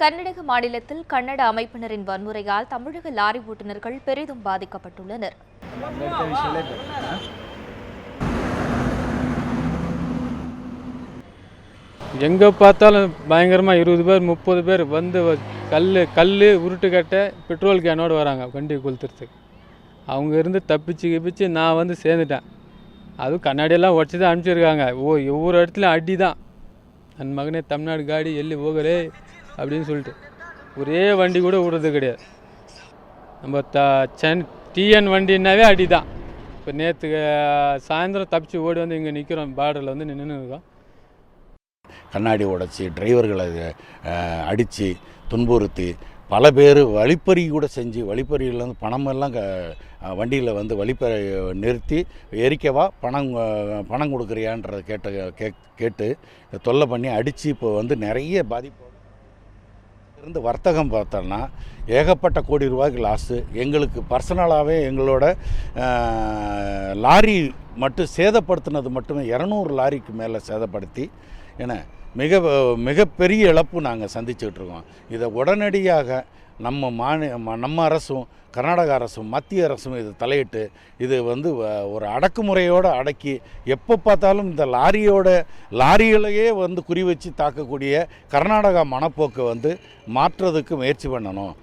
கர்நாடக மாநிலத்தில் கன்னட அமைப்பினரின் வன்முறையால் தமிழக லாரி ஓட்டுநர்கள் பெரிதும் பாதிக்கப்பட்டுள்ளனர். எங்கே பார்த்தாலும் பயங்கரமாக 20 பேர் 30 பேர் வந்து கல் உருட்டுக்கட்டை பெட்ரோல் கேனோடு வராங்க வண்டி கொளுத்துறதுக்கு. அவங்க இருந்து தப்பிச்சு நான் வந்து சேர்ந்துட்டேன். அதுவும் கண்ணாடியெல்லாம் உடச்சி தான் அனுப்பிச்சிருக்காங்க. ஒவ்வொரு இடத்துலையும் அடி தான். என் மகனே தமிழ்நாடு காடி எள்ளி போகலே அப்படின்னு சொல்லிட்டு ஒரே வண்டி கூட விடுறது கிடையாது. நம்ம டிஎன் வண்டின்னாவே அடி தான். இப்போ நேற்று சாயந்தரம் தப்பிச்சு ஓடி வந்து இங்கே நிற்கிறோம், பார்டரில் வந்து நின்று இருக்கோம். கண்ணாடி உடைச்சி டிரைவர்களை அடித்து துன்புறுத்தி பல பேர் வழிப்பறி கூட செஞ்சு வழிப்பறியில் வந்து பணமெல்லாம் வண்டியில் வந்து வழிப்பறி நிறுத்தி எரிக்கவா பணம் கொடுக்குறியான்றதை கேட்டு தொல்லை பண்ணி அடித்து இப்போ வந்து நிறைய பாதிப்பு இருந்து வர்த்தகம் பார்த்தோன்னா ஏகப்பட்ட கோடி ரூபாய்க்கு லாஸு. எங்களுக்கு பர்சனலாகவே எங்களோட லாரி மட்டும் சேதப்படுத்தினது மட்டுமே 200 லாரிக்கு மேலே சேதப்படுத்தி ஏன்னா மிகப்பெரிய இழப்பு நாங்கள் சந்திச்சுக்கிட்டு இருக்கோம். இதை உடனடியாக நம்ம அரசும் கர்நாடக அரசும் மத்திய அரசும் இது தலையிட்டு இது வந்து ஒரு அடக்குமுறையோடு அடக்கி எப்போ பார்த்தாலும் இந்த லாரிகளையே வந்து குறி வச்சு தாக்கக்கூடிய கர்நாடகா மனப்போக்கை வந்து மாற்றுறதுக்கு முயற்சி பண்ணணும்.